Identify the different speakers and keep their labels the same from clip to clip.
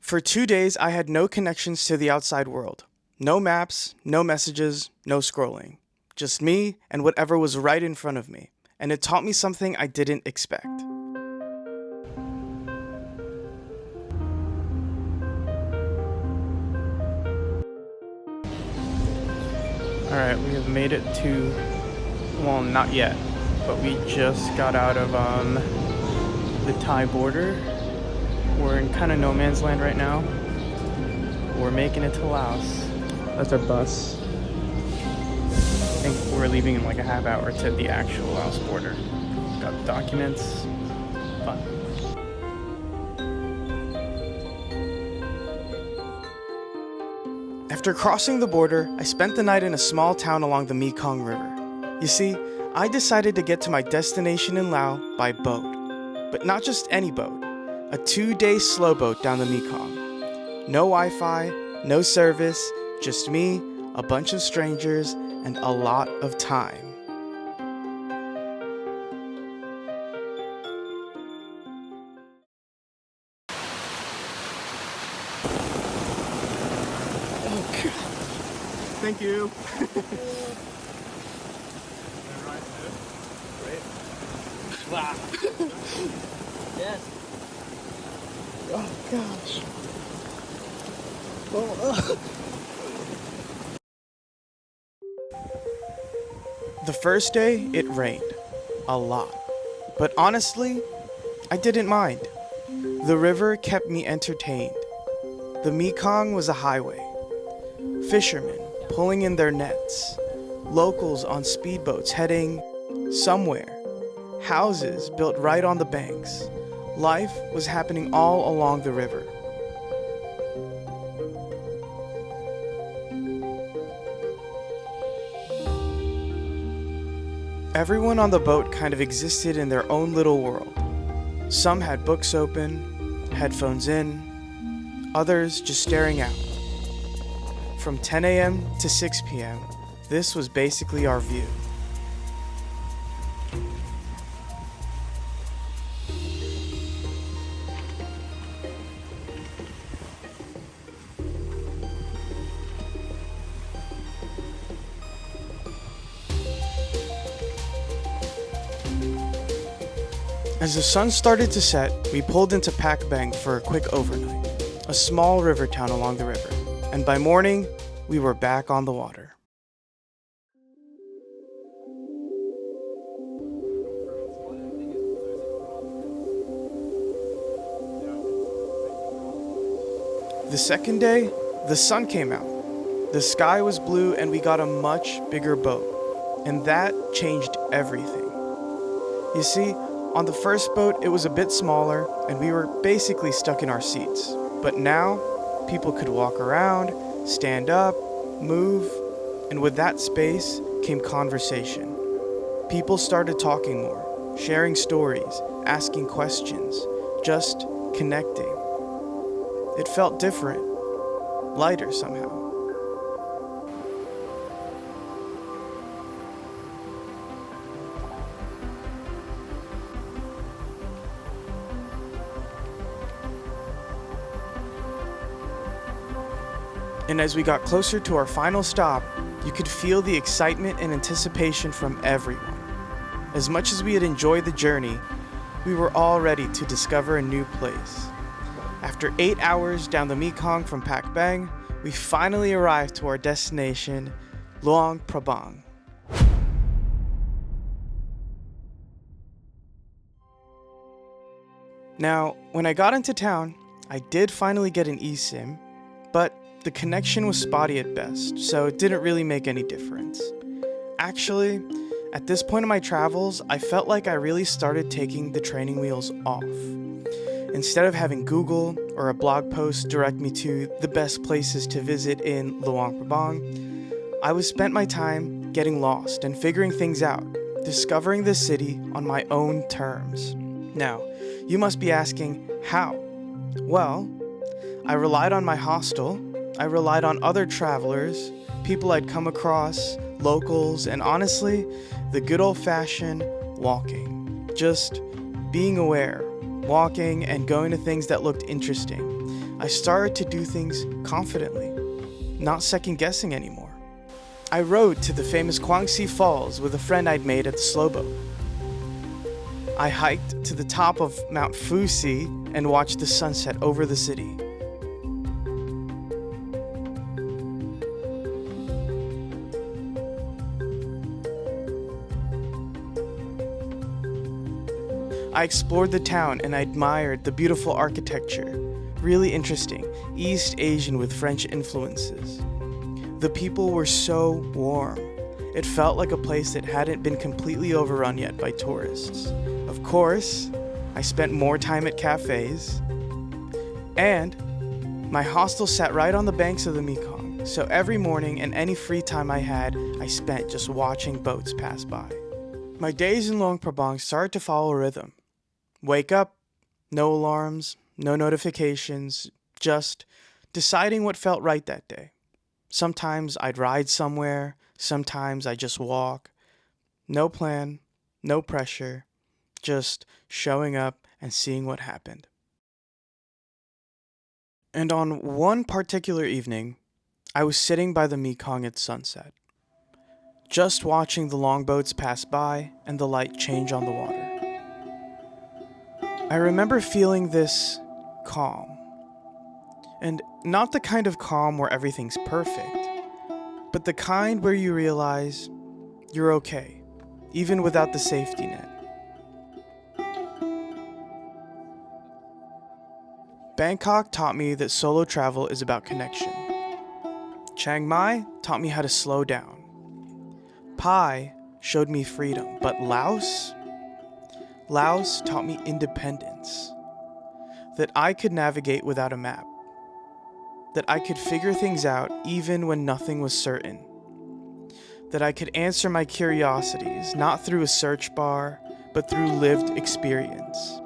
Speaker 1: For 2 days, I had no connections to the outside world. No maps, no messages, no scrolling. Just me and whatever was right in front of me. And it taught me something I didn't expect. Alright, we have made it to, well, not yet, but we just got out of the Thai border. We're in kind of no man's land right now. We're making it to Laos. That's our bus. I think we're leaving in like a half hour to the actual Laos border. Got documents. Fun. After crossing the border, I spent the night in a small town along the Mekong River. You see, I decided to get to my destination in Laos by boat. But not just any boat. A 2-day slow boat down the Mekong. No Wi-Fi, no service, just me, a bunch of strangers, and a lot of time. Oh, God. Thank you. Wow.
Speaker 2: Yes.
Speaker 1: Oh, gosh. Oh, The first day, it rained. A lot. But honestly, I didn't mind. The river kept me entertained. The Mekong was a highway. Fishermen pulling in their nets. Locals on speedboats heading somewhere. Houses built right on the banks. Life was happening all along the river. Everyone on the boat kind of existed in their own little world. Some had books open, headphones in, others just staring out. From 10 a.m. to 6 p.m., this was basically our view. As the sun started to set, we pulled into Prabang for a quick overnight, a small river town along the river, and by morning, we were back on the water. The second day, the sun came out. The sky was blue and we got a much bigger boat, and that changed everything. You see, on the first boat, it was a bit smaller, and we were basically stuck in our seats. But now, people could walk around, stand up, move, and with that space came conversation. People started talking more, sharing stories, asking questions, just connecting. It felt different, lighter somehow. And as we got closer to our final stop, you could feel the excitement and anticipation from everyone. As much as we had enjoyed the journey, we were all ready to discover a new place. After 8 hours down the Mekong from Prabang, we finally arrived to our destination, Luang, Prabang. Now, when I got into town, I did finally get an eSIM, but the connection was spotty at best, so it didn't really make any difference. Actually, at this point in my travels, I felt like I really started taking the training wheels off. Instead of having Google or a blog post direct me to the best places to visit in Luang Prabang, I was spent my time getting lost and figuring things out, discovering the city on my own terms. Now, you must be asking, how? Well, I relied on my hostel, I relied on other travelers, people I'd come across, locals, and honestly, the good old-fashioned walking. Just being aware, walking and going to things that looked interesting. I started to do things confidently, not second guessing anymore. I rode to the famous Kwangsi Falls with a friend I'd made at the slow boat. I hiked to the top of Mount Fusi and watched the sunset over the city. I explored the town and I admired the beautiful architecture. Really interesting, East Asian with French influences. The people were so warm. It felt like a place that hadn't been completely overrun yet by tourists. Of course, I spent more time at cafes, and my hostel sat right on the banks of the Mekong, so every morning and any free time I had, I spent just watching boats pass by. My days in Luang Prabang started to follow a rhythm. Wake up, no alarms, no notifications, just deciding what felt right that day. Sometimes I'd ride somewhere, sometimes I'd just walk. No plan, no pressure, just showing up and seeing what happened. And on one particular evening, I was sitting by the Mekong at sunset, just watching the longboats pass by and the light change on the water. I remember feeling this calm. And not the kind of calm where everything's perfect, but the kind where you realize you're okay, even without the safety net. Bangkok taught me that solo travel is about connection. Chiang Mai taught me how to slow down. Pai showed me freedom, but Laos taught me independence. That I could navigate without a map. That I could figure things out even when nothing was certain. That I could answer my curiosities, not through a search bar, but through lived experience.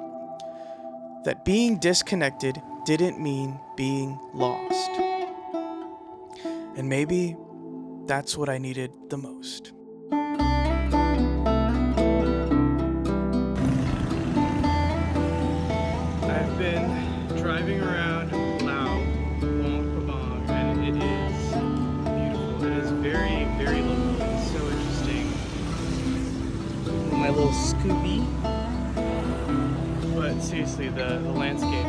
Speaker 1: That being disconnected didn't mean being lost. And maybe that's what I needed the most. I've been driving around Laos, Luang Prabang, and it is beautiful. It is very, very lovely. It's so interesting. My little Scooby. But seriously, the landscape